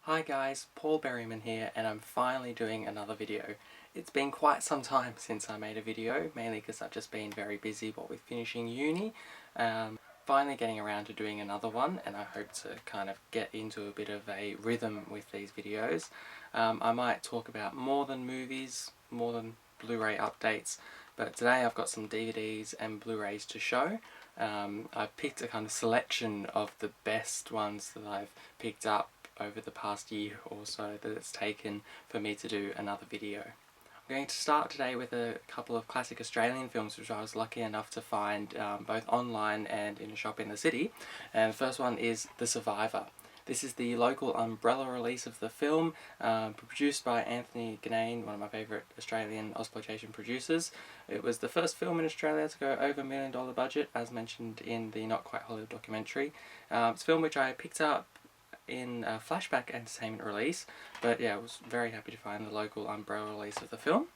Hi guys, Paul Berryman here, and I'm finally doing another video. It's been quite some time since I made a video, mainly because I've just been very busy with finishing uni. Finally getting around to doing another one, and I hope to kind of get into a bit of a rhythm with these videos. I might talk about more than movies, more than Blu-ray updates, but today I've got some DVDs and Blu-rays to show. I've picked a kind of selection of the best ones that I've picked up over the past year or so that it's taken for me to do another video. I'm going to start today with a couple of classic Australian films which I was lucky enough to find both online and in a shop in the city. And the first one is The Survivor. This is the local umbrella release of the film, produced by Anthony Ganane, one of my favourite Australian Ozploitation producers. It was the first film in Australia to go over $1 million budget, as mentioned in the Not Quite Hollywood documentary. It's a film which I picked up in a flashback entertainment release, but yeah, I was very happy to find the local umbrella release of the film.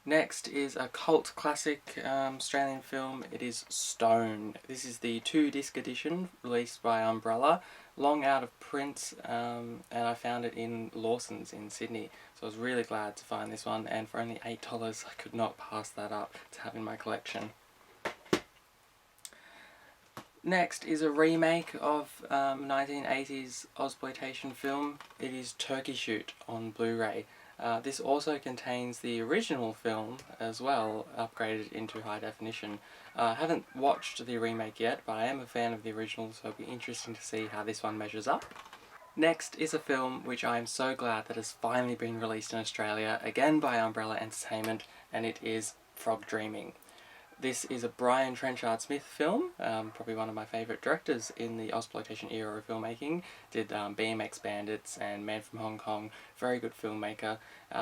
Next is a cult classic Australian film. It is Stone. This is the 2-disc edition released by Umbrella, long out of print, and I found it in Lawson's in Sydney, so I was really glad to find this one, and for only $8 I could not pass that up to have in my collection. Next is a remake of 1980s Ozploitation film. It is Turkey Shoot on Blu-ray. This also contains the original film as well, upgraded into high definition. I haven't watched the remake yet, but I am a fan of the original, so it'll be interesting to see how this one measures up. Next is a film which I am so glad that has finally been released in Australia, again by Umbrella Entertainment, and it is Frog Dreaming. This is a Brian Trenchard Smith film, probably one of my favourite directors in the Ozploitation era of filmmaking. Did BMX Bandits and Man from Hong Kong, very good filmmaker.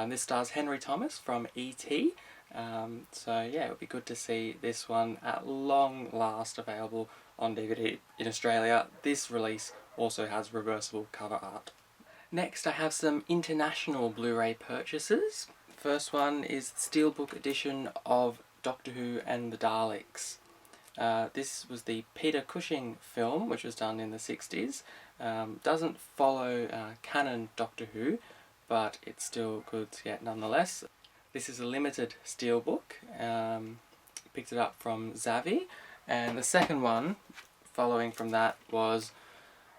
This stars Henry Thomas from E.T. So yeah, it would be good to see this one at long last available on DVD in Australia. This release also has reversible cover art. Next I have some international Blu-ray purchases. First one is the Steelbook edition of Doctor Who and the Daleks. This was the Peter Cushing film, which was done in the 60s. Doesn't follow canon Doctor Who, but it's still good to get nonetheless. This is a limited steelbook. Picked it up from Zavvi. And the second one, following from that, was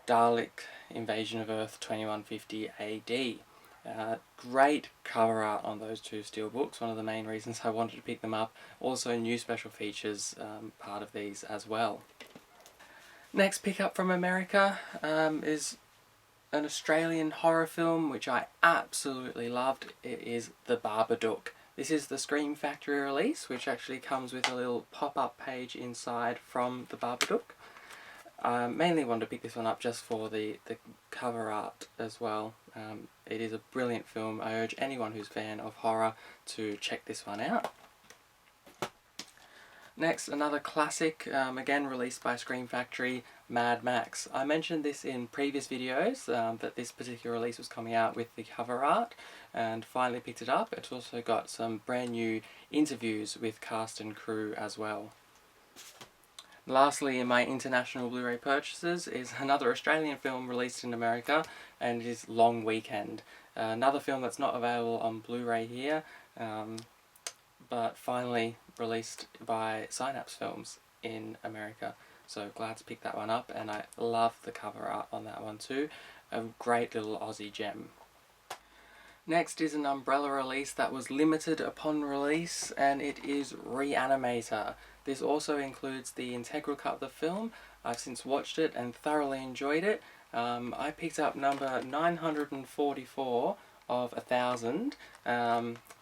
Dalek Invasion of Earth 2150 AD. Great cover art on those two steelbooks, one of the main reasons I wanted to pick them up. Also new special features part of these as well. Next pickup from America is an Australian horror film which I absolutely loved. It is The Babadook. This is the Scream Factory release, which actually comes with a little pop-up page inside from The Babadook. I mainly wanted to pick this one up just for the cover art as well. It is a brilliant film. I urge anyone who's a fan of horror to check this one out. Next, another classic, again released by Scream Factory, Mad Max. I mentioned this in previous videos, that this particular release was coming out with the cover art, and finally picked it up. It's also got some brand new interviews with cast and crew as well. Lastly, in my international Blu-ray purchases is another Australian film released in America, and it is Long Weekend. Another film that's not available on Blu-ray here, but finally released by Synapse Films in America. So glad to pick that one up, and I love the cover art on that one too. A great little Aussie gem. Next is an Umbrella release that was limited upon release, and it is Reanimator. This also includes the integral cut of the film. I've since watched it and thoroughly enjoyed it. I picked up number 944 of 1,000.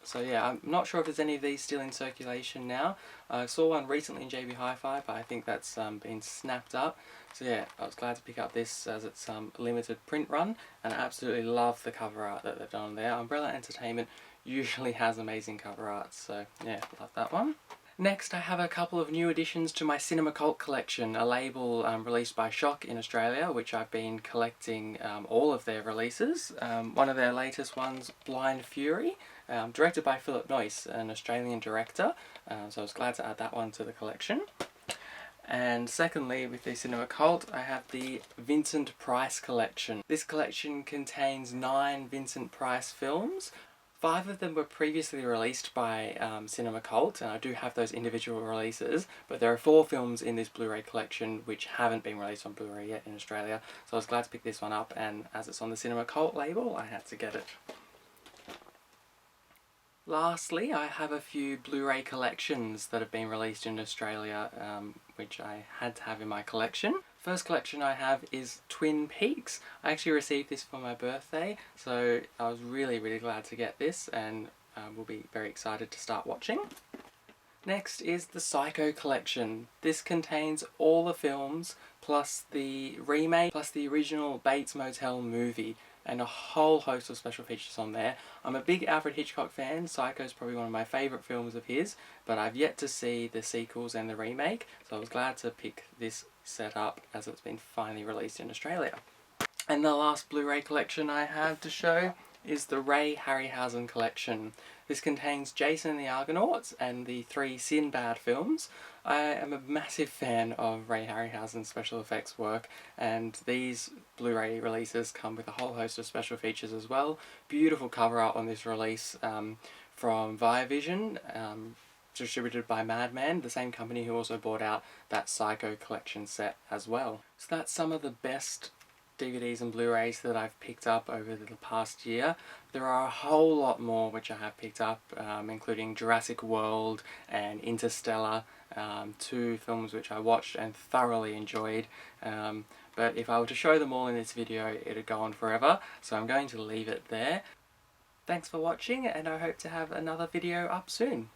So yeah, I'm not sure if there's any of these still in circulation now. I saw one recently in JB Hi-Fi, but I think that's been snapped up. So yeah, I was glad to pick up this as it's limited print run, and I absolutely love the cover art that they've done there. Umbrella Entertainment usually has amazing cover art, so yeah, love that one. Next I have a couple of new additions to my Cinema Cult collection, a label released by Shock in Australia, which I've been collecting all of their releases. One of their latest ones, Blind Fury, directed by Philip Noyce, an Australian director, so I was glad to add that one to the collection. And secondly, with the Cinema Cult, I have the Vincent Price collection. This collection contains 9 Vincent Price films. 5 of them were previously released by Cinema Cult, and I do have those individual releases, but there are 4 films in this Blu-ray collection which haven't been released on Blu-ray yet in Australia, so I was glad to pick this one up, and as it's on the Cinema Cult label, I had to get it. Lastly, I have a few Blu-ray collections that have been released in Australia, which I had to have in my collection. First collection I have is Twin Peaks. I actually received this for my birthday, so I was really glad to get this, and will be very excited to start watching. Next is the Psycho collection. This contains all the films, plus the remake, plus the original Bates Motel movie, and a whole host of special features on there. I'm a big Alfred Hitchcock fan. Psycho is probably one of my favourite films of his, but I've yet to see the sequels and the remake, so I was glad to pick this set up as it's been finally released in Australia. And the last Blu-ray collection I have to show is the Ray Harryhausen collection. This contains Jason and the Argonauts and the 3 Sinbad films. I am a massive fan of Ray Harryhausen's special effects work, and these Blu-ray releases come with a whole host of special features as well. Beautiful cover art on this release from Viavision, distributed by Madman, the same company who also bought out that Psycho collection set as well. So that's some of the best DVDs and Blu-rays that I've picked up over the past year. There are a whole lot more which I have picked up, including Jurassic World and Interstellar, 2 films which I watched and thoroughly enjoyed. But if I were to show them all in this video, it'd go on forever, so I'm going to leave it there. Thanks for watching, and I hope to have another video up soon.